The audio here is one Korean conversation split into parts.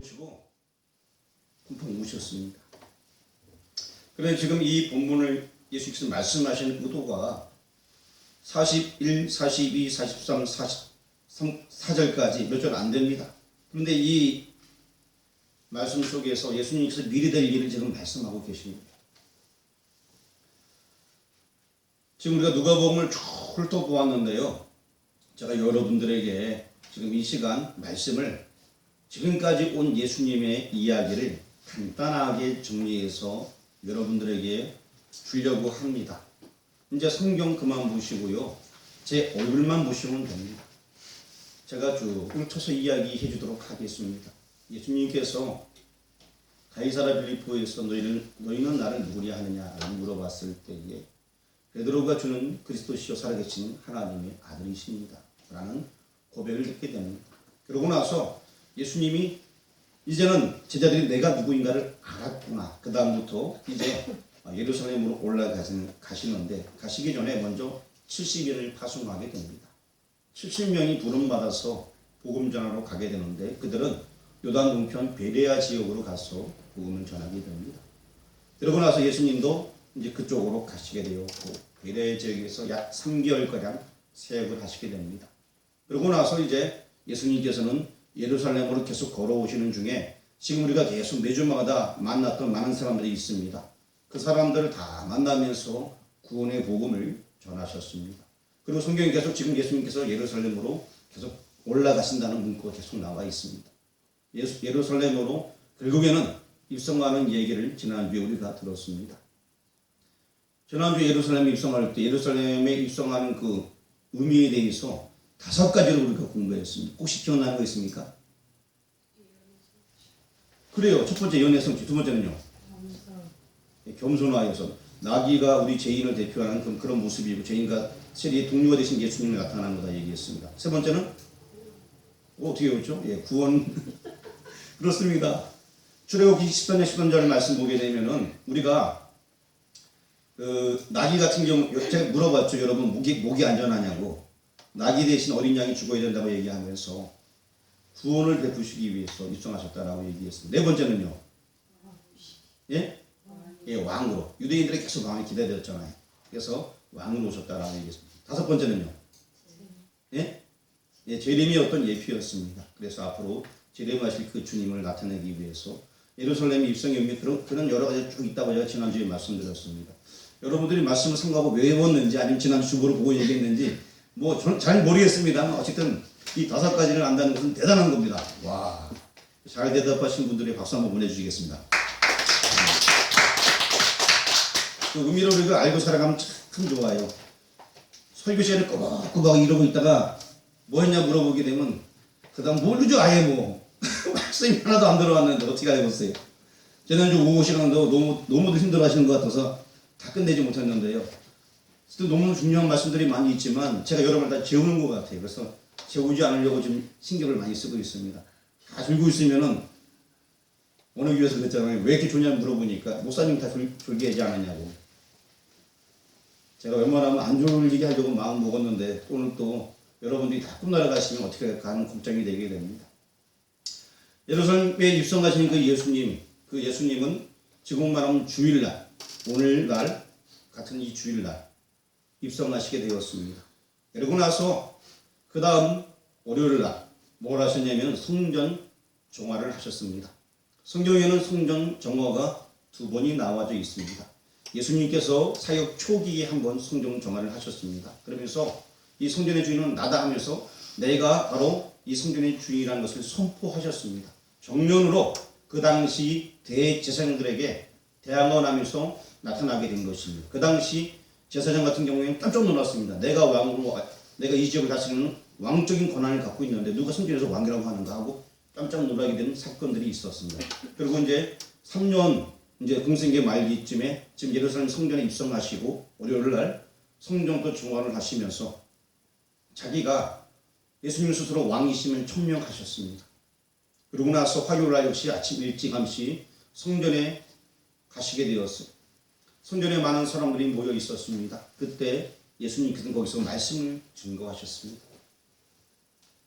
보시고 펑펑 우셨습니다. 그런데 지금 이 본문을 예수께서 말씀하시는 의도가 41, 42, 43, 44절까지 몇 절 안 됩니다. 그런데 이 말씀 속에서 예수님께서 미리 될 일을 지금 말씀하고 계십니다. 지금 우리가 누가복음을 쭉 훑어보았는데요. 제가 여러분들에게 지금 이 시간 말씀을 지금까지 온 예수님의 이야기를 간단하게 정리해서 여러분들에게 주려고 합니다. 이제 성경 그만 보시고요. 제 얼굴만 보시면 됩니다. 제가 쭉 훑어서 이야기해 주도록 하겠습니다. 예수님께서 가이사랴 빌립보에서 너희는 나를 누구냐 하느냐라고 물어봤을 때에 베드로가 주는 그리스도시요 살아계신 하나님의 아들이십니다 라는 고백을 듣게 됩니다. 그러고 나서 예수님이 이제는 제자들이 내가 누구인가를 알았구나. 그 다음부터 이제 예루살렘으로 올라가시는데 가시기 전에 먼저 70인을 파송하게 됩니다. 70명이 부름받아서 복음 전하러 가게 되는데 그들은 요단 동편 베레아 지역으로 가서 복음을 전하게 됩니다. 그러고 나서 예수님도 이제 그쪽으로 가시게 되었고 베레아 지역에서 약 3개월가량 사역을 하시게 됩니다. 그러고 나서 이제 예수님께서는 예루살렘으로 계속 걸어오시는 중에 지금 우리가 계속 매주마다 만났던 많은 사람들이 있습니다. 그 사람들을 다 만나면서 구원의 복음을 전하셨습니다. 그리고 성경에 계속 지금 예수님께서 예루살렘으로 계속 올라가신다는 문구가 계속 나와 있습니다. 예루살렘으로 결국에는 입성하는 얘기를 지난주에 우리가 들었습니다. 지난주에 예루살렘에 입성할 때 예루살렘에 입성하는 그 의미에 대해서 5가지를 우리가 공부했습니다. 혹시 기억나는 거 있습니까? 그래요. 첫 번째 연애성취, 두 번째는요? 겸손하여서. 나귀가 우리 죄인을 대표하는 그런 모습이고 죄인과 세리의 동료가 되신 예수님이 나타나는 거다 얘기했습니다. 세 번째는 어떻게 외웠죠? 구원. 그렇습니다. 출애굽기 10장 13절 말씀 보게 되면은 우리가 나귀 같은 경우 제가 물어봤죠. 여러분 목이 안전하냐고. 나귀 대신 어린 양이 죽어야 된다고 얘기하면서 구원을 베푸시기 위해서 입성하셨다라고 얘기했습니다. 네 번째는요. 왕으로. 유대인들이 계속 왕이 기다렸잖아요. 그래서 왕으로 오셨다라고 얘기했습니다. 5번째는요. 재림이 어떤 예표였습니다. 그래서 앞으로 재림하실 그 주님을 나타내기 위해서 예루살렘 입성의 의미 그런 여러 가지 쭉 있다고 제가 지난주에 말씀드렸습니다. 여러분들이 말씀을 상고하고 외웠는지 아니면 지난주 주보를 보고 얘기했는지 저는 잘 모르겠습니다. 어쨌든 이 5가지를 안다는 것은 대단한 겁니다. 와, 잘 대답하신 분들이 박수 한번 보내주시겠습니다. 그 의미를 우리가 알고 살아가면 참 좋아요. 설교 시간에 꼬박꼬박 이러고 있다가 뭐 했냐 물어보게 되면 그 다음 모르죠 아예 말씀이 하나도 안 들어왔는데 어떻게 해보세요. 지난주 오후 시간도 너무들 힘들어하시는 것 같아서 다 끝내지 못했는데요. 너무 중요한 말씀들이 많이 있지만 제가 여러분을 다 재우는 것 같아요. 그래서 재우지 않으려고 좀 신경을 많이 쓰고 있습니다. 다 졸고 있으면은 어느 교회에서 그랬잖아요. 왜 이렇게 졸냐 물어보니까 목사님 다 졸게 하지 않았냐고. 제가 웬만하면 안 졸리게 하려고 마음 먹었는데 오늘 또 여러분들이 다 꿈나라 가시면 어떻게 할까 하는 걱정이 되게 됩니다. 예루살렘에 입성하신 그 예수님은 지금 말하면 주일날, 오늘날 같은 이 주일날 입성하시게 되었습니다. 그리고 나서 그 다음 월요일날 뭘 하셨냐면 성전 정화를 하셨습니다. 성경에는 성전 정화가 2번이 나와져 있습니다. 예수님께서 사역 초기에 한번 성전 정화를 하셨습니다. 그러면서 이 성전의 주인은 나다 하면서 내가 바로 이 성전의 주인이라는 것을 선포하셨습니다. 정면으로 그 당시 대제사장들에게 대항언하면서 나타나게 된 것입니다. 그 당시 제사장 같은 경우에는 깜짝 놀랐습니다. 내가 이 지역을 다스리는 왕적인 권한을 갖고 있는데 누가 성전에서 왕이라고 하는가 하고 깜짝 놀라게 되는 사건들이 있었습니다. 그리고 이제 3년 공생계 말기쯤에 지금 예루살렘 성전에 입성하시고 월요일날 성전도 중화를 하시면서 자기가 예수님 스스로 왕이시면 천명하셨습니다. 그러고 나서 화요일날 역시 아침 일찌감치 성전에 가시게 되었어요. 성전에 많은 사람들이 모여 있었습니다. 그때 예수님께서는 거기서 말씀을 증거하셨습니다.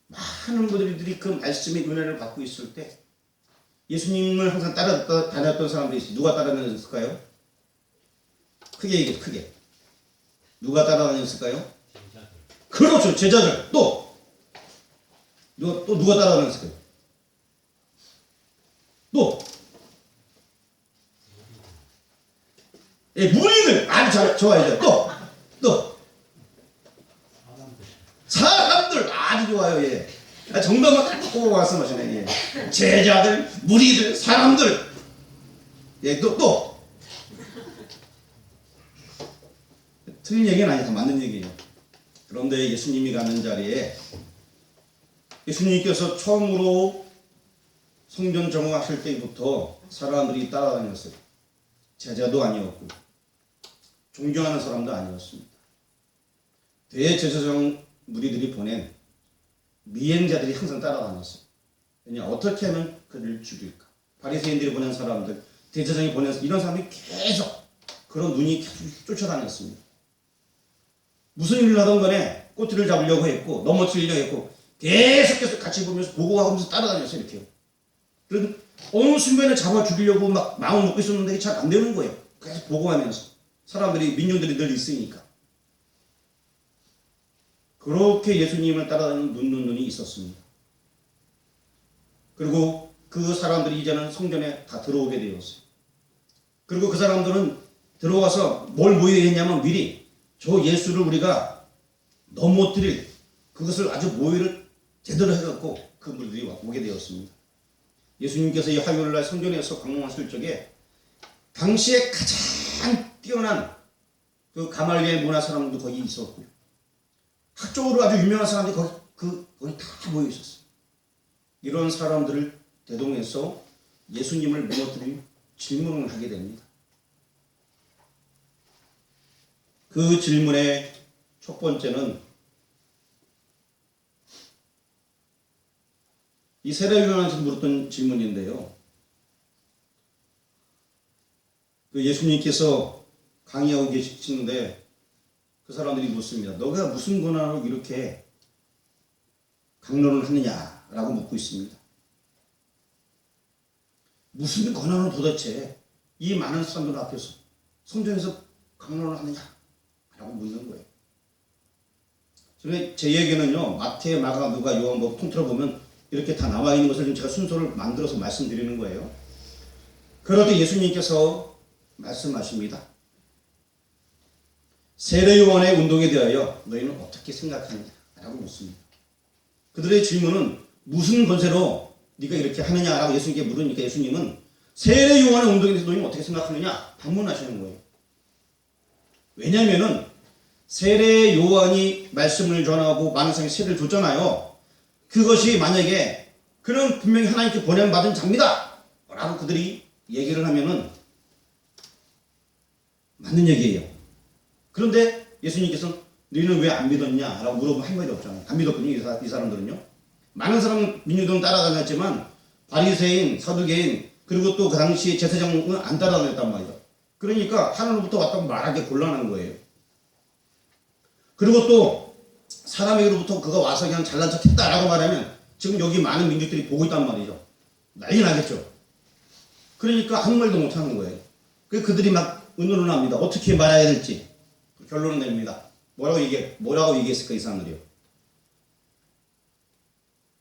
많은 분들이 그 말씀의 은혜를 받고 있을 때 예수님을 항상 다녔던 사람들이 있어요. 누가 따라다녔을까요? 크게 얘기해, 크게. 누가 따라다녔을까요? 그렇죠, 제자들. 또 누가 따라다녔을까요? 또 예, 무리들. 아주 좋아요. 또 사람들 아주 좋아요. 예. 정답만 딱 보고 말씀하시네. 예. 제자들, 무리들, 사람들. 예, 또 틀린 얘기는 아니고 맞는 얘기예요. 그런데 예수님이 가는 자리에 예수님께서 처음으로 성전 정화하실 때부터 사람들이 따라다녔어요. 제자도 아니었고 존경하는 사람도 아니었습니다. 대제사장 무리들이 보낸 미행자들이 항상 따라다녔어요. 왜냐, 어떻게 하면 그를 죽일까? 바리새인들이 보낸 사람들, 대제사장이 보낸 이런 사람들이 계속 그런 눈이 계속 쫓아다녔습니다. 무슨 일을 하던 간에 꼬투리를 잡으려고 했고 넘어뜨리려고 했고 계속 같이 보면서 보고하면서 따라다녔어요. 이렇게요. 그런 어느 순간에 잡아 죽이려고 막 마음 먹고 있었는데 잘 안 되는 거예요. 계속 보고하면서 사람들이 민중들이 늘 있으니까. 그렇게 예수님을 따라다니는 눈이 있었습니다. 그리고 그 사람들이 이제는 성전에 다 들어오게 되었어요. 그리고 그 사람들은 들어가서 뭘 모여야 했냐면 미리 저 예수를 우리가 넘어뜨릴 그것을 아주 모의를 제대로 해갖고 그분들이 오게 되었습니다. 예수님께서 이 화요일날 성전에서 방문하실 적에 당시에 가장 뛰어난 그 가말리엘 문화 사람도 거기 있었고요. 학적으로 아주 유명한 사람들이 거기 다 모여 있었어요. 이런 사람들을 대동해서 예수님을 무너뜨린 질문을 하게 됩니다. 그 질문의 첫 번째는 이 세례요한한테 물었던 질문인데요. 그 예수님께서 강의하고 계시는데 그 사람들이 묻습니다. 너가 무슨 권한으로 이렇게 강론을 하느냐라고 묻고 있습니다. 무슨 권한으로 도대체 이 많은 사람들 앞에서 성전에서 강론을 하느냐라고 묻는 거예요. 제 얘기는요, 마태, 마가, 누가, 요한복음 통틀어 보면 이렇게 다 나와 있는 것을 제가 순서를 만들어서 말씀드리는 거예요. 그럴 때 예수님께서 말씀하십니다. 세례요한의 운동에 대하여 너희는 어떻게 생각하느냐? 라고 묻습니다. 그들의 질문은 무슨 권세로 네가 이렇게 하느냐라고 예수님께 물으니까 예수님은 세례요한의 운동에 대해서 너희는 어떻게 생각하느냐? 반문하시는 거예요. 왜냐하면은 세례요한이 말씀을 전하고 많은 사람이 세례를 줬잖아요. 그것이 만약에 그는 분명히 하나님께 보냄받은 자입니다 라고 그들이 얘기를 하면은 맞는 얘기예요. 그런데 예수님께서는 너희는 왜 안 믿었냐? 라고 물어보면 한 마디 없잖아요. 안 믿었군요. 이 사람들은요. 많은 사람 민중들은 따라다녔지만 바리새인, 사두개인 그리고 또 그 당시에 제사장은 안 따라다녔단 말이죠. 그러니까 하늘로부터 왔다고 말하기 곤란한 거예요. 그리고 또 사람에게로부터 그가 와서 그냥 잘난 척 했다라고 말하면 지금 여기 많은 민족들이 보고 있단 말이죠. 난리 나겠죠. 그러니까 아무 말도 못하는 거예요. 그들이 막 의논을 합니다. 어떻게 말해야 될지 결론을 냅니다. 뭐라고 얘기했을까 이 사람들이요?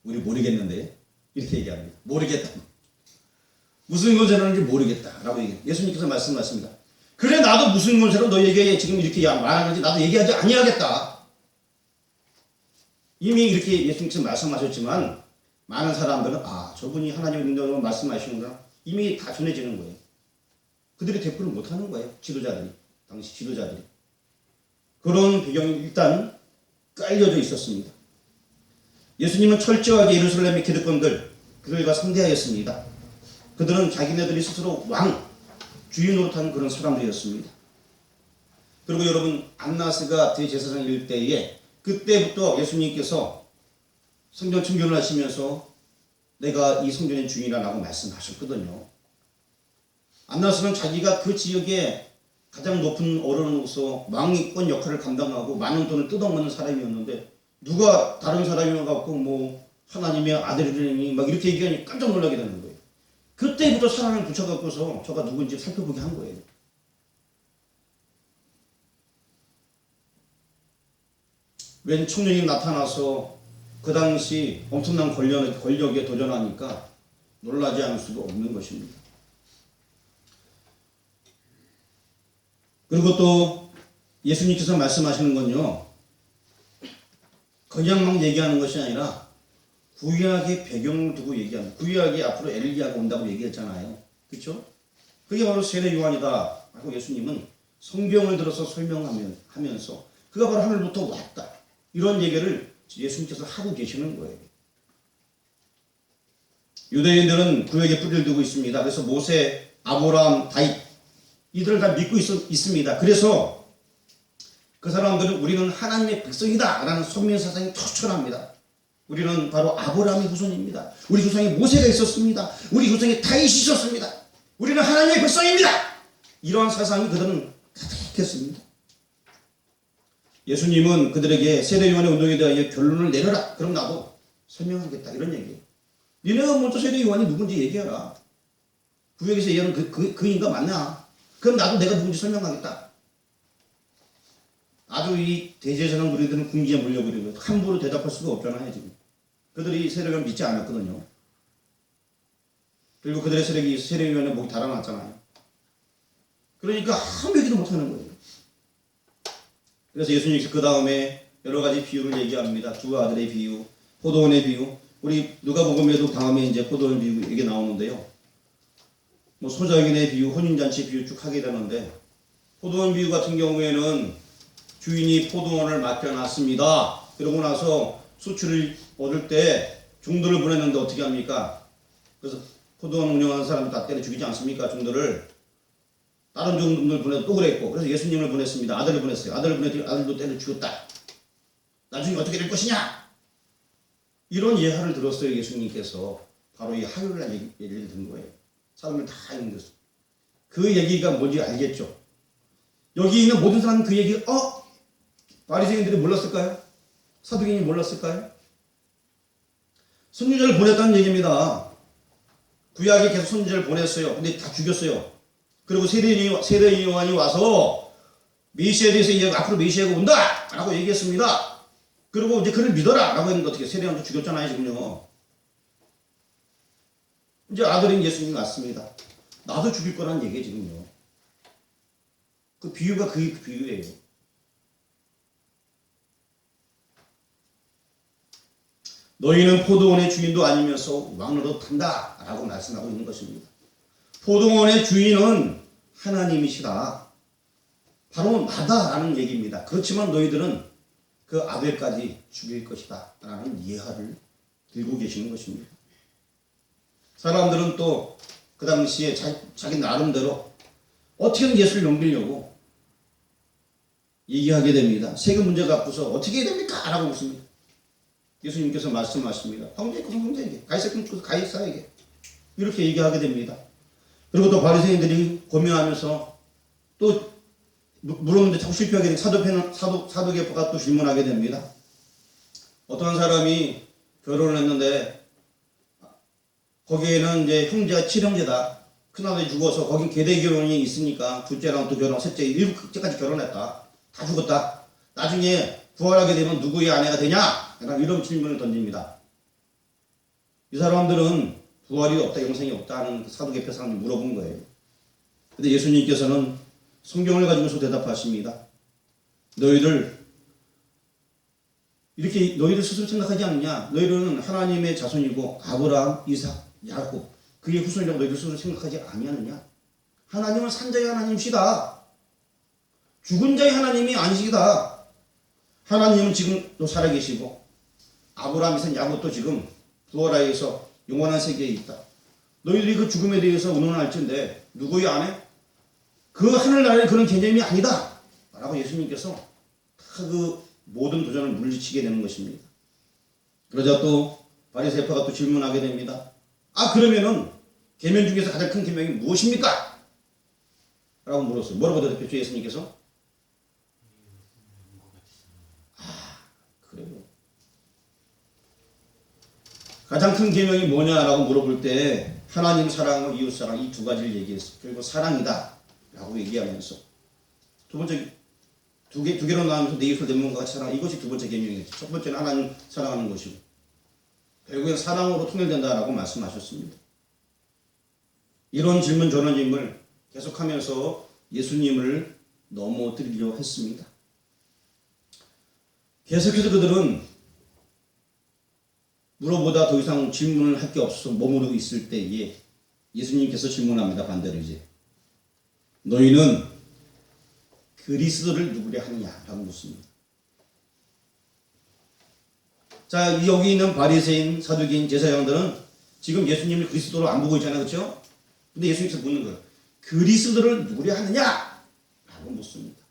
우리 모르겠는데 이렇게 얘기합니다. 모르겠다. 무슨 권세로 하는지 모르겠다라고 얘기해요. 예수님께서 말씀하십니다. 그래 나도 무슨 권세로 너에게 지금 이렇게 말하는지 나도 얘기하지 아니하겠다. 이미 이렇게 예수님께서 말씀하셨지만 많은 사람들은 저분이 하나님의 능력으로 말씀하시는구나 이미 다 전해지는 거예요. 그들이 대꾸를 못하는 거예요. 당시 지도자들이. 그런 배경이 일단 깔려져 있었습니다. 예수님은 철저하게 예루살렘의 기득권들 그들과 상대하였습니다. 그들은 자기네들이 스스로 왕, 주인 노릇하는 그런 사람들이었습니다. 그리고 여러분 안나스가 대제사장일 때에 그때부터 예수님께서 성전 청결을 하시면서 내가 이 성전의 주인이라고 말씀하셨거든요. 안나스는 자기가 그 지역에 가장 높은 어른으로서 왕위권 역할을 감당하고 많은 돈을 뜯어먹는 사람이었는데 누가 다른 사람이 와갖고 뭐 하나님의 아들이니 막 이렇게 얘기하니 깜짝 놀라게 되는 거예요. 그때부터 사람을 붙여갖고서 저가 누군지 살펴보게 한 거예요. 웬 청년이 나타나서 그 당시 엄청난 권력에 도전하니까 놀라지 않을 수가 없는 것입니다. 그리고 또 예수님께서 말씀하시는 건요, 그냥 막 얘기하는 것이 아니라 구약의 배경을 두고 얘기합니다. 구약이 앞으로 엘리야가 온다고 얘기했잖아요. 그렇죠? 그게 바로 세례 요한이다 라고 예수님은 성경을 들어서 설명하면서 그가 바로 하늘부터 왔다, 이런 얘기를 예수님께서 하고 계시는 거예요. 유대인들은 구약에 뿌리를 두고 있습니다. 그래서 모세, 아브라함, 다윗 이들을 다 믿고 있습니다. 그래서 그 사람들은 우리는 하나님의 백성이다 라는 선민사상이 투철합니다. 우리는 바로 아브라함의 후손입니다. 우리 조상에 모세가 있었습니다. 우리 조상에 다윗이 있었습니다. 우리는 하나님의 백성입니다. 이러한 사상이 그들은 가득했습니다. 예수님은 그들에게 세례 요한의 운동에 대하여 결론을 내려라. 그럼 나도 설명하겠다, 이런 얘기예요. 니네가 먼저 세례 요한이 누군지 얘기해라. 구약에서 얘기하는 그 인간 맞나? 그럼 나도 내가 누군지 설명하겠다. 아주 이 대제사장 무리들은 궁지에 몰려버리고 함부로 대답할 수가 없잖아요. 지금 그들이 세례를 믿지 않았거든요. 그리고 그들의 세례 요한의 목이 달아났잖아요. 그러니까 아무 얘기도 못하는 거예요. 그래서 예수님께서 그 다음에 여러 가지 비유를 얘기합니다. 두 아들의 비유, 포도원의 비유. 우리 누가복음에도 다음에 이제 포도원 비유 이게 나오는데요. 뭐 소작인의 비유, 혼인잔치 비유 쭉 하게 되는데, 포도원 비유 같은 경우에는 주인이 포도원을 맡겨놨습니다. 그러고 나서 수출을 얻을 때 종들을 보냈는데 어떻게 합니까? 그래서 포도원 운영하는 사람들 다 때려 죽이지 않습니까? 종들을. 다른 종들 보내도 또 그랬고, 그래서 예수님을 보냈습니다. 아들을 보냈어요. 아들을 보냈더니 아들도 때려 죽였다. 나중에 어떻게 될 것이냐? 이런 예화를 들었어요. 예수님께서. 바로 이 화요일날 얘기를 듣는 거예요. 사람을 다 읽는데서. 그 얘기가 뭔지 알겠죠? 여기 있는 모든 사람은 그 얘기를 바리새인들이 몰랐을까요? 사두개인이 몰랐을까요? 선지자를 보냈다는 얘기입니다. 구약에 계속 선지자를 보냈어요. 근데 다 죽였어요. 그리고 세례 요한이 와서 메시아에 대해서 앞으로 메시아가 온다 라고 얘기했습니다. 그리고 이제 그를 믿어라 라고 했는데 어떻게 세례 요한도 죽였잖아요. 지금요. 이제 아들인 예수님이 왔습니다. 나도 죽일 거란 얘기예요. 지금요. 그 비유가 그 비유예요. 너희는 포도원의 주인도 아니면서 왕으로 탄다 라고 말씀하고 있는 것입니다. 포도원의 주인은 하나님이시다, 바로 나다라는 얘기입니다. 그렇지만 너희들은 그 아벨까지 죽일 것이다 라는 예화를 들고 계시는 것입니다. 사람들은 또 그 당시에 자기 나름대로 어떻게든 예수를 넘기려고 얘기하게 됩니다. 세금 문제 갖고서 어떻게 해야 됩니까? 라고 묻습니다. 예수님께서 말씀하십니다. 형제에게 형제에게, 가이사에게 가이사에게, 이렇게 얘기하게 됩니다. 그리고 또 바리새인들이 고민하면서 또 물었는데 자꾸 실패하게 되고 사두개파가 또 질문하게 됩니다. 어떤 사람이 결혼을 했는데 거기에는 이제 형제가 7형제다. 큰아들이 죽어서 거긴 계대 결혼이 있으니까 둘째랑 또 결혼, 셋째, 7째까지 결혼했다. 다 죽었다. 나중에 부활하게 되면 누구의 아내가 되냐? 약간 이런 질문을 던집니다. 이 사람들은 부활이 없다, 영생이 없다는 사두개파 사람을 물어본 거예요. 근데 예수님께서는 성경을 가지고서 대답하십니다. 너희들 스스로 생각하지 않느냐? 너희들은 하나님의 자손이고 아브라함, 이삭, 야곱 그의 후손이라고 너희들 스스로 생각하지 아니하느냐? 하나님은 산자의 하나님이시다. 죽은 자의 하나님이 아니시다. 하나님은 지금도 살아계시고 아브라함, 이삭, 야곱도 지금 부활하여서 영원한 세계에 있다. 너희들이 그 죽음에 대해서 의논할진데 누구의 아내? 그 하늘나라의 그런 개념이 아니다 라고 예수님께서 다 그 모든 도전을 물리치게 되는 것입니다. 그러자 또 바리새파가 또 질문하게 됩니다. 그러면은 계명 중에서 가장 큰 계명이 무엇입니까? 라고 물었어요. 뭐라고 대답했죠? 예수님께서? 그래요. 가장 큰 계명이 뭐냐라고 물어볼 때 하나님 사랑하고 이웃 사랑 이 두 가지를 얘기했어. 결국 사랑이다 라고 얘기하면서 두 번째 두 개로 나누면서 내 이웃을 내 몸과 같이 사랑, 이것이 두 번째 계명이었죠. 첫 번째는 하나님 사랑하는 것이고 결국엔 사랑으로 통일된다라고 말씀하셨습니다. 이런 질문 저런 질문을 계속하면서 예수님을 넘어뜨리려 했습니다. 계속해서 그들은 물어보다 더 이상 질문을 할 게 없어서 머무르고 있을 때에 예수님께서 질문합니다. 반대로 이제 너희는 그리스도를 누구려 하느냐라고 묻습니다. 자, 여기 있는 바리새인, 사두개인, 제사장들은 지금 예수님을 그리스도로 안 보고 있잖아요, 그렇죠? 근데 예수님께서 묻는 거예요. 그리스도를 누구려 하느냐라고 묻습니다.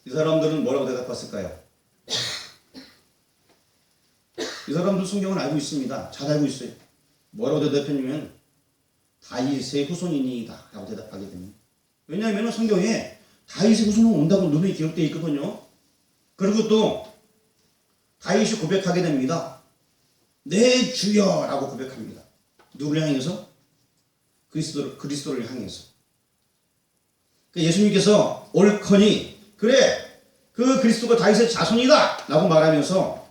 이 사람들은 뭐라고 대답했을까요? 이 사람들 성경은 알고 있습니다. 잘 알고 있어요. 뭐라고 대답했냐면 다윗의 후손이니이다 라고 대답하게 됩니다. 왜냐하면 성경에 다윗의 후손은 온다고 눈에 기록되어 있거든요. 그리고 또 다윗이 고백하게 됩니다. 내 주여 라고 고백합니다. 누구를 향해서? 그리스도를 향해서. 예수님께서 옳거니 그래 그 그리스도가 다윗의 자손이다 라고 말하면서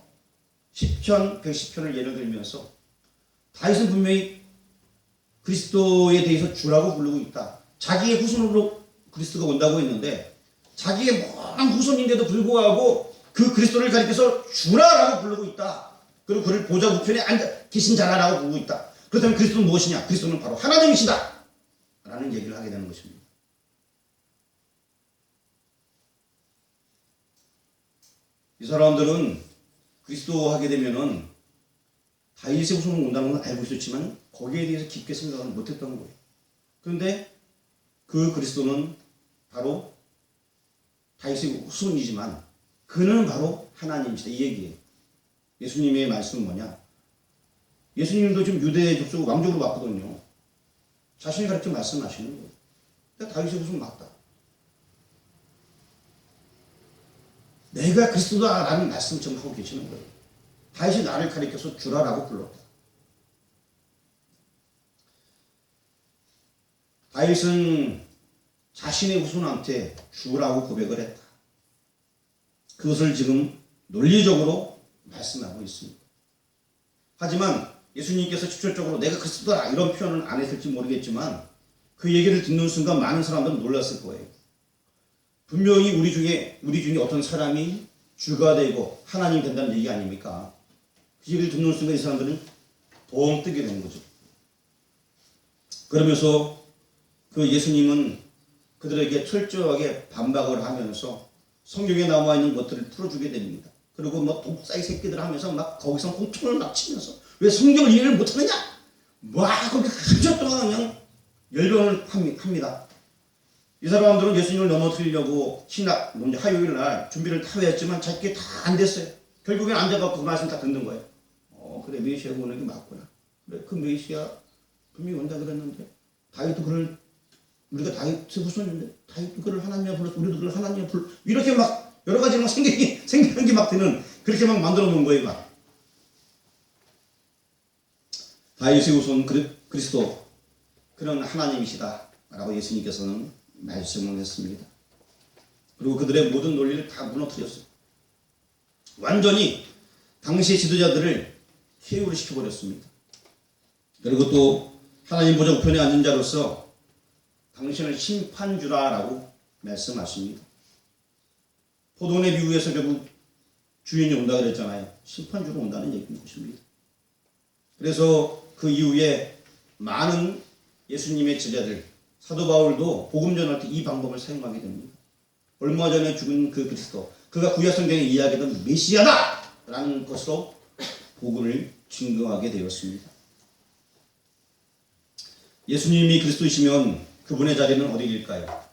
시편 110편을 예를 들면서 다윗은 분명히 그리스도에 대해서 주라고 부르고 있다. 자기의 후손으로 그리스도가 온다고 했는데 자기의 먼 후손인데도 불구하고 그 그리스도를 가리켜서 주라라고 부르고 있다. 그리고 그를 보좌 우편에 앉아 계신 자라라고 부르고 있다. 그렇다면 그리스도는 무엇이냐? 그리스도는 바로 하나님이시다 라는 얘기를 하게 되는 것입니다. 이 사람들은 그리스도 하게 되면은 다윗의 후손으로 온다는 건 알고 있었지만 거기에 대해서 깊게 생각을 못했던 거예요. 그런데 그 그리스도는 바로 다윗의 후손이지만 그는 바로 하나님이시다 이 얘기예요. 예수님의 말씀은 뭐냐? 예수님도 지금 유대 족속 왕족으로 왔거든요. 자신이 가르쳐 말씀하시는 거예요. 그러니까 다윗의 후손 맞다. 내가 그리스도다라는 말씀을 지금 하고 계시는 거예요. 다윗이 나를 가리켜서 주라라고 불렀다. 다윗은 자신의 후손한테 주라고 고백을 했다. 그것을 지금 논리적으로 말씀하고 있습니다. 하지만 예수님께서 직접적으로 내가 그리스도다 이런 표현은 안 했을지 모르겠지만 그 얘기를 듣는 순간 많은 사람들은 놀랐을 거예요. 분명히 우리 중에 어떤 사람이 주가 되고 하나님이 된다는 얘기 아닙니까? 그 얘기를 듣는 순간 이 사람들은 덩 뜨게 된 거죠. 그러면서 그 예수님은 그들에게 철저하게 반박을 하면서 성경에 나와 있는 것들을 풀어주게 됩니다. 그리고 뭐 독사의 새끼들 하면서 막 거기서 홍총을 막 치면서 왜 성경을 이해를 못하느냐? 막 거기 한참 동안 그냥 열변을 합니다. 이 사람들은 예수님을 넘어뜨리려고 신학, 먼저 화요일 날 준비를 다 했지만 자기게 다 안 됐어요. 결국엔 앉아갖고 그 말씀 다 듣는 거예요. 그래 메시아가 오는 게 맞구나. 그래 그 메시아 분명히 온다 그랬는데 다윗도 그를 우리가 다윗의 후손인데 다윗도 그를 하나님이라 불렀어. 우리도 그를 하나님이라 불러. 이렇게 막 여러 가지 막 생각이 막 드는 그렇게 막 만들어 놓은 거예요. 막. 다윗의 후손 그리스도 그는 하나님이시다 라고 예수님께서는 말씀을 했습니다. 그리고 그들의 모든 논리를 다 무너뜨렸어요. 완전히 당시의 지도자들을 KO를 시켜버렸습니다. 그리고 또 하나님 보좌 우편에 앉은 자로서 당신을 심판주라라고 말씀하십니다. 포도원의 비유에서 결국 주인이 온다 그랬잖아요. 심판주로 온다는 얘기인 것입니다. 그래서 그 이후에 많은 예수님의 제자들 사도 바울도 복음 전할 때 이 방법을 사용하게 됩니다. 얼마 전에 죽은 그 그리스도, 그가 구약 성경에 이야기하던 메시아다! 라는 것으로 복음을 증거하게 되었습니다. 예수님이 그리스도이시면 그분의 자리는 어디일까요?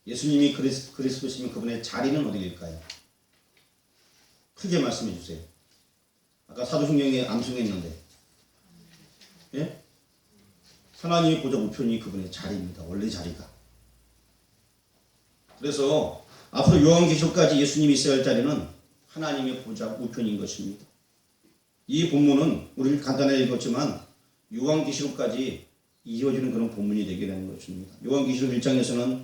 예수님이 그리스도이시면 그분의 자리는 어디일까요? 크게 말씀해 주세요. 아까 사도신경에 암송했는데 예? 하나님의 보좌 우편이 그분의 자리입니다. 원래 자리가. 그래서 앞으로 요한계시록까지 예수님이 있어야 할 자리는 하나님의 보좌 우편인 것입니다. 이 본문은 우리 간단하게 읽었지만 요한계시록까지 이어지는 그런 본문이 되게 되는 것입니다. 요한계시록 1장에서는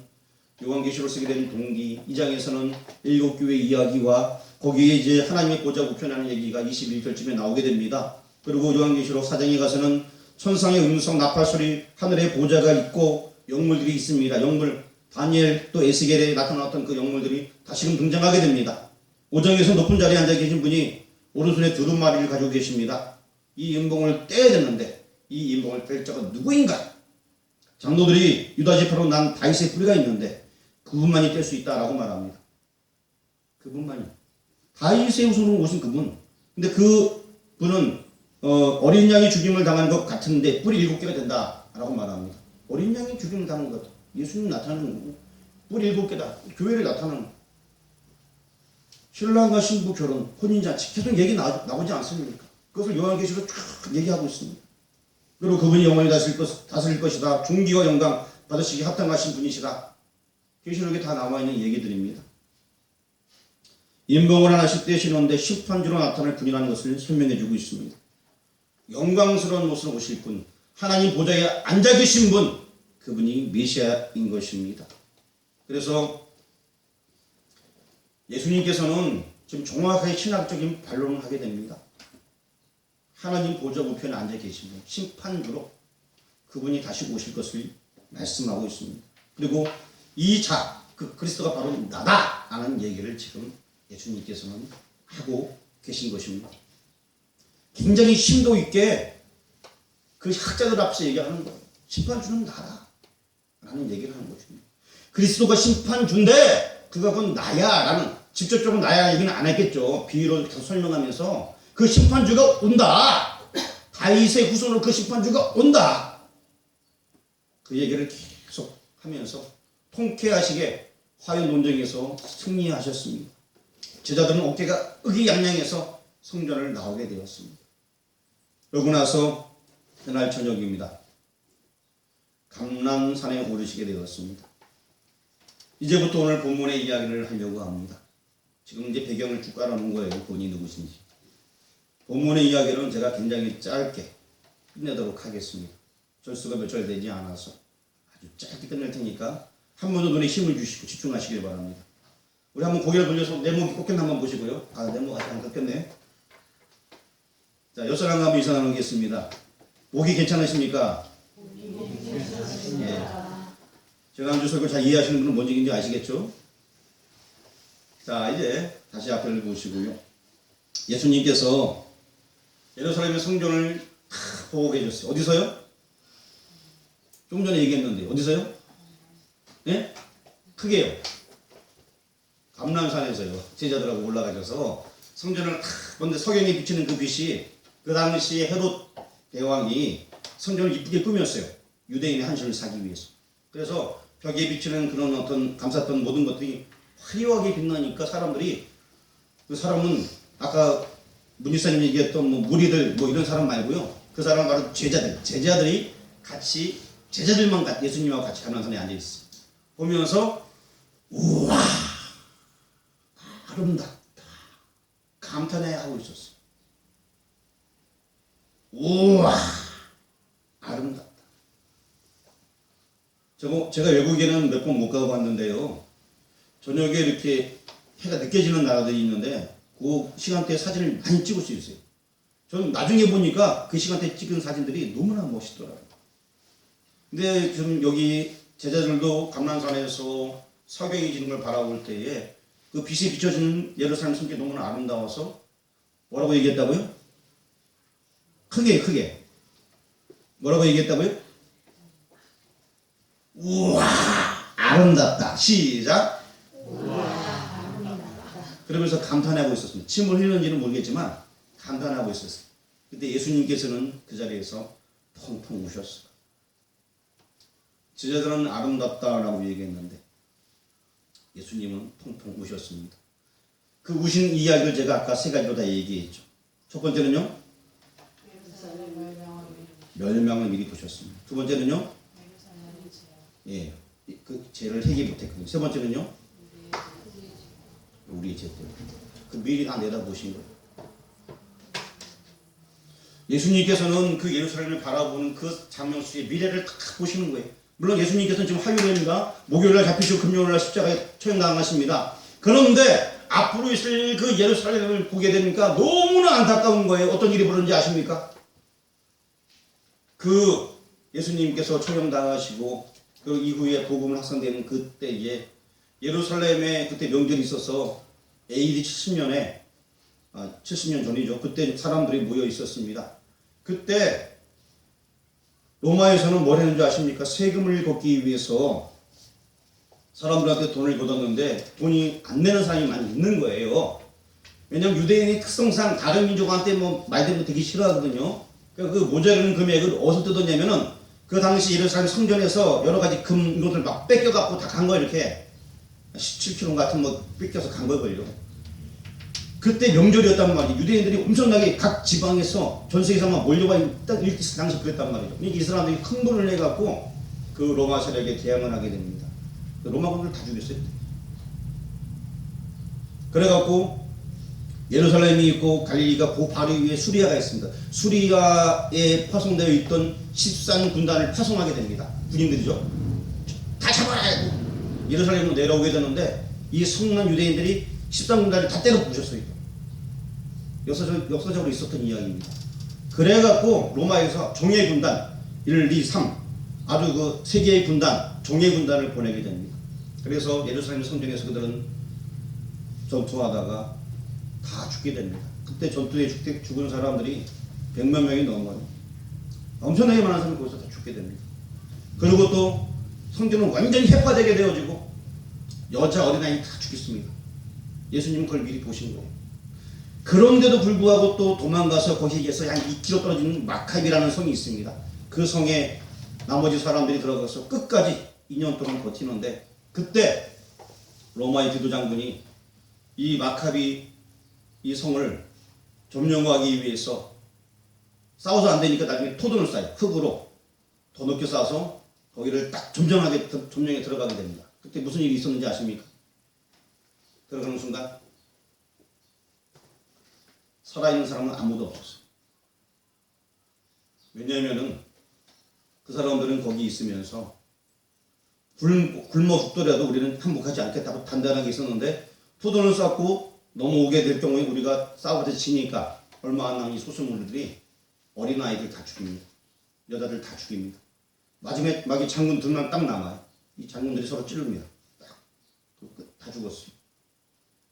요한계시록을 쓰게 된 동기, 2장에서는 일곱 교회 이야기와 거기에 이제 하나님의 보좌 우편하는 얘기가 21절쯤에 나오게 됩니다. 그리고 요한계시록 4장에 가서는 천상의 음성 나팔소리, 하늘에 보좌가 있고 영물들이 있습니다. 영물, 다니엘 또 에스겔에 나타났던 그 영물들이 다시금 등장하게 됩니다. 5장에서 높은 자리에 앉아 계신 분이 오른손에 두루마리를 가지고 계십니다. 이 인봉을 떼야 되는데 이 인봉을 뗄 자가 누구인가? 장로들이 유다 지파로 난 다윗의 뿌리가 있는데 그분만이 뗄 수 있다라고 말합니다. 그분만이. 다윗의 후손으로 오신 그분. 근데 그 분은 어린 양이 죽임을 당한 것 같은데 뿔이 7개가 된다라고 말합니다. 어린 양이 죽임을 당한 것. 예수님 나타나는 거고 뿔이 7개다. 교회를 나타나는 거. 신랑과 신부 결혼, 혼인잔치 계속 얘기 나오지 않습니까? 그것을 요한계시록 쫙 얘기하고 있습니다. 그리고 그분이 영원히 다스릴 것이다. 존귀와 영광 받으시기 합당하신 분이시다. 계시록에 다 나와 있는 얘기들입니다. 인봉을 하나씩 떼시는데 심판주로 나타날 분이라는 것을 설명해 주고 있습니다. 영광스러운 모습으로 오실 분, 하나님 보좌에 앉아 계신 분, 그분이 메시아인 것입니다. 그래서 예수님께서는 지금 정확하게 신학적인 반론을 하게 됩니다. 하나님 보좌 우편에 앉아 계신 분, 심판주로 그분이 다시 오실 것을 말씀하고 있습니다. 그리고 그 그리스도가 바로 나다! 라는 얘기를 지금 예수님께서는 하고 계신 것입니다. 굉장히 심도 있게 그 학자들 앞에서 얘기하는 거예요. 심판주는 나다. 라는 얘기를 하는 것입니다. 그리스도가 심판주인데 그가 그건 나야. 라는 직접적으로 나야 얘기는 안 했겠죠. 비유로 계속 설명하면서 그 심판주가 온다. 다윗의 후손으로 그 심판주가 온다. 그 얘기를 계속 하면서 통쾌하시게 화요 논쟁에서 승리하셨습니다. 제자들은 어깨가 의기양양해서 성전을 나오게 되었습니다. 그러고 나서 그날 저녁입니다. 감람산에 오르시게 되었습니다. 이제부터 오늘 본문의 이야기를 하려고 합니다. 지금 이제 배경을 쭉 깔아놓은 거예요. 본인이 누구신지. 본문의 이야기는 제가 굉장히 짧게 끝내도록 하겠습니다. 절수가 몇 절 되지 않아서 아주 짧게 끝낼 테니까 한 번 더 눈에 힘을 주시고 집중하시길 바랍니다. 우리 한번 고개를 돌려서 내 목이 꺾였나 한번 보시고요. 내 목 아직 안 꺾였네. 자, 옆사람과 한번 인사 나누겠습니다. 목이 괜찮으십니까? 예. 제가 한 주 설교 잘 이해하시는 분은 뭔 얘기인지 아시겠죠? 자, 이제 다시 앞을 보시고요. 예수님께서 예루살렘의 성전을 보고 계셨어요. 어디서요? 좀 전에 얘기했는데 어디서요? 예? 크게요. 감람산에서요. 제자들하고 올라가셔서 성전을 먼저 석영에 비치는 그 빛이 그 당시 헤롯 대왕이 성전을 이쁘게 꾸몄어요. 유대인의 한심을 사기 위해서. 그래서 벽에 비치는 그런 어떤 감쌌던 모든 것들이 화려하게 빛나니까 사람들이 그 사람은 아까 문지사님 얘기했던 무리들 이런 사람 말고요. 그 사람은 바로 제자들이 같이 제자들만 예수님하고 같이 감람산에 앉아 있어. 보면서 우와 아름답다 감탄해 하고 있었어요. 우와 아름답다. 제가 외국에는 몇 번 못 가고 봤는데요. 저녁에 이렇게 해가 늦게 지는 나라들이 있는데 그 시간대에 사진을 많이 찍을 수 있어요. 저는 나중에 보니까 그 시간대에 찍은 사진들이 너무나 멋있더라고요. 근데 지금 여기 제자들도 감람산에서 석영이 지는 걸 바라볼 때에 그 빛이 비춰지는 예루살렘 성전이 너무나 아름다워서 뭐라고 얘기했다고요? 크게 뭐라고 얘기했다고요? 우와 아름답다. 시작. 그러면서 감탄하고 있었습니다. 침을 흘리는지는 모르겠지만 감탄하고 있었어요. 그때 예수님께서는 그 자리에서 펑펑 우셨어요. 제자들은 아름답다라고 얘기했는데 예수님은 펑펑 우셨습니다. 그 우신 이야기를 제가 아까 세 가지로 다 얘기했죠. 첫 번째는요. 멸망을 미리 보셨습니다. 두 번째는요. 예, 그 죄를 회개 못했거든요. 세 번째는요. 우리의 죄 때문에. 그 미리 다 내다보신 거예요. 예수님께서는 그 예루살렘을 바라보는 그 장면 속에 미래를 딱 보시는 거예요. 물론 예수님께서는 지금 화요일입니다. 목요일날 잡히시고 금요일날 십자가에 처형당하십니다. 그런데 앞으로 있을 그 예루살렘을 보게 되니까 너무나 안타까운 거예요. 어떤 일이 벌어졌는지 아십니까? 그 예수님께서 처형당하시고 그 이후에 복음을 확산되는 그때에 예루살렘에 그때 명절이 있어서 AD 70년에 70년 전이죠. 그때 사람들이 모여 있었습니다. 그때 로마에서는 뭘 했는지 아십니까? 세금을 걷기 위해서 사람들한테 돈을 걷었는데 돈이 안 내는 사람이 많이 있는 거예요. 왜냐하면 유대인이 특성상 다른 민족한테 뭐 말대로 되게 싫어하거든요. 그러니까 그 모자라는 금액을 어디서 뜯었냐면은 그 당시 예루살렘 성전에서 여러 가지 금 이것들 막 뺏겨갖고 다 간 거예요. 이렇게 17kg 같은 거 뺏겨서 간 거예요. 그때 명절이었단 말이에요. 유대인들이 엄청나게 각 지방에서 전 세계에서 막 몰려와 딱 이렇게 당시 그랬단 말이죠. 그러니까 이 사람들이 큰 돈을 내갖고 그 로마 세력에 대항을 하게 됩니다. 로마군들 다 죽였어요. 그래갖고 예루살렘이 있고 갈릴리가 그 바로 위에 수리아가 있습니다. 수리아에 파송되어 있던 13군단을 파송하게 됩니다. 군인들이죠. 다 잡아라! 예루살렘으로 내려오게 되는데 이 성난 유대인들이 13군단을 다 때려 부셨어요. 역사적으로 있었던 이야기입니다. 그래갖고 로마에서 종예군단 1, 2, 3 아주 그 세 개의 군단, 종예군단을 보내게 됩니다. 그래서 예루살렘 성전에서 그들은 전투하다가 다 죽게 됩니다. 그때 전투에 죽은 사람들이 100만 명이 넘어요. 엄청나게 많은 사람이 거기서 다 죽게 됩니다. 그리고 또 성전은 완전히 해파되게 되어지고 여자 어린아이 다 죽겠습니다. 예수님은 그걸 미리 보신 거예요. 그런데도 불구하고 또 도망가서 거기에서 한 2km 떨어진 마카비라는 성이 있습니다. 그 성에 나머지 사람들이 들어가서 끝까지 2년 동안 버티는데 그때 로마의 지도장군이 이 마카비 이 성을 점령하기 위해서 싸워서 안 되니까 나중에 토돈을 쌓아요. 흙으로 더 높게 쌓아서 거기를 딱 점령에 들어가게 됩니다. 그때 무슨 일이 있었는지 아십니까? 들어가는 순간 살아있는 사람은 아무도 없었어요. 왜냐하면은 그 사람들은 거기 있으면서 굶어 죽더라도 우리는 항복하지 않겠다고 단단하게 있었는데 토돈을 쌓고 넘어오게 될 경우에 우리가 싸워서 지니까 얼마 안 남은 이 소수물들이 어린아이들 다 죽입니다. 여자들 다 죽입니다. 마지막에 장군 둘만 딱 남아요. 이 장군들이 서로 찌릅니다. 다 죽었어요.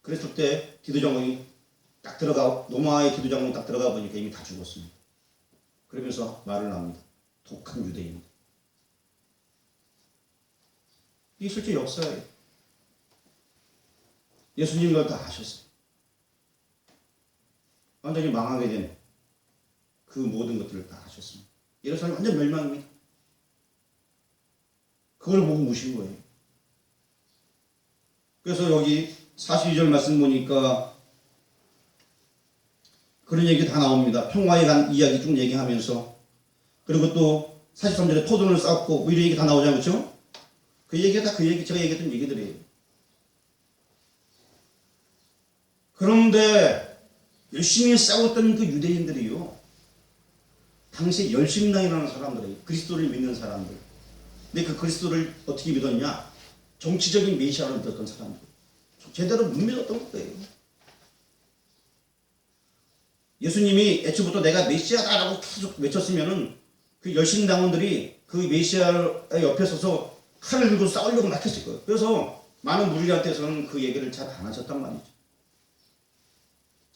그랬을 때 디도장군이 딱 로마의 디도장군이 딱 들어가 보니까 이미 다 죽었습니다. 그러면서 말을 합니다. 독한 유대인. 이게 실제 역사예요. 예수님이 그걸 다 아셨어요. 완전히 망하게 된 그 모든 것들을 다 아셨습니다. 예루살렘 완전 멸망입니다. 그걸 보고 우신 거예요. 그래서 여기 42절 말씀 보니까 그런 얘기 다 나옵니다. 평화에 관한 이야기 쭉 얘기하면서 그리고 또 43절에 토돈을 쌓고 뭐 이런 얘기 다 나오잖아요. 그렇죠? 그 얘기가 다 그 얘기, 제가 얘기했던 얘기들이에요. 그런데 열심히 싸웠던 그 유대인들이요. 당시 열심당이라는 사람들이에요. 그리스도를 믿는 사람들. 근데 그 그리스도를 어떻게 믿었냐? 정치적인 메시아로 믿었던 사람들. 제대로 못 믿었던 거예요. 예수님이 애초부터 내가 메시아다라고 계속 외쳤으면은 그 열심당원들이 그 메시아 옆에 서서 칼을 들고 싸우려고 막혔을 거예요. 그래서 많은 무리한테서는 그 얘기를 잘 안 하셨단 말이죠.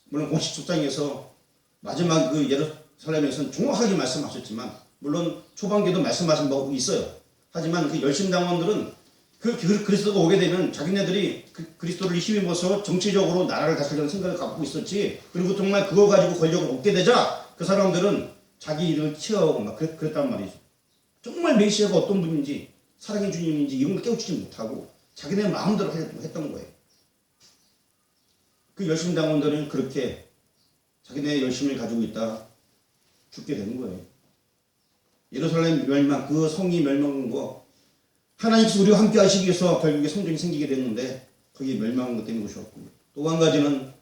물론 공식 출장에서 마지막 그 예루살렘에서는 정확하게 말씀하셨지만 물론 초반기에도 말씀하신 바가 있어요. 하지만 그 열심당원들은 그 그리스도가 오게 되면 자기네들이 그 그리스도를 힘입어서 정치적으로 나라를 다스리려는 생각을 갖고 있었지. 그리고 정말 그거 가지고 권력을 얻게 되자 그 사람들은 자기 일을 취하고 막 그랬단 말이죠. 정말 메시아가 어떤 분인지 사랑의 주님인지 이런 걸 깨우치지 못하고 자기네 마음대로 했던 거예요. 그 열심당원들은 그렇게 자기네 열심을 가지고 있다가 죽게 되는 거예요. 예루살렘 멸망, 그 성이 멸망한 거 하나님께서 우리와 함께 하시기 위해서 결국에 성전이 생기게 됐는데 거기에 멸망한 것 때문에 오셨고 또 한 가지는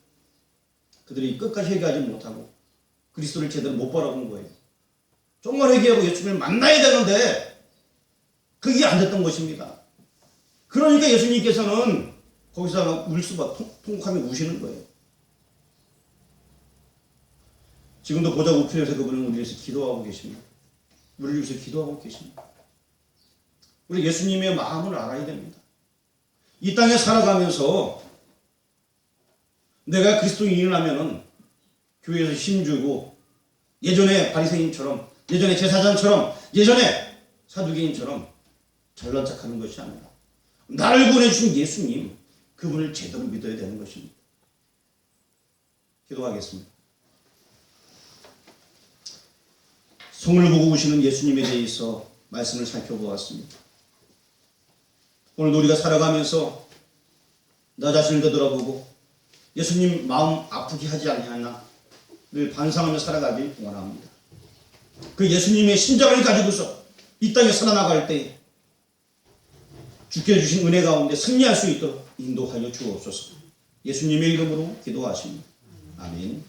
그들이 끝까지 회개하지 못하고 그리스도를 제대로 못 바라본 거예요. 정말 회개하고 예수님을 만나야 되는데 그게 안 됐던 것입니다. 그러니까 예수님께서는 거기서 울수밖 통곡하며 우시는 거예요. 지금도 보좌 우편에서 그분은 우리 위해서 기도하고 계십니다. 우리를 위해서 기도하고 계십니다. 우리 예수님의 마음을 알아야 됩니다. 이 땅에 살아가면서 내가 그리스도인이라면은 교회에서 힘주고 예전에 바리새인처럼, 예전에 제사장처럼, 예전에 사두개인처럼 잘난 척하는 것이 아니라 나를 보내주신 예수님, 그분을 제대로 믿어야 되는 것입니다. 기도하겠습니다. 성을 보고 오시는 예수님에 대해서 말씀을 살펴보았습니다. 오늘 우리가 살아가면서 나 자신을 되돌아보고 예수님 마음 아프게 하지 아니하나를 반성하며 살아가길 원합니다. 그 예수님의 심장을 가지고서 이 땅에 살아나갈 때 주께 주신 은혜 가운데 승리할 수 있도록 인도하여 주옵소서. 예수님의 이름으로 기도하십니다. 아멘.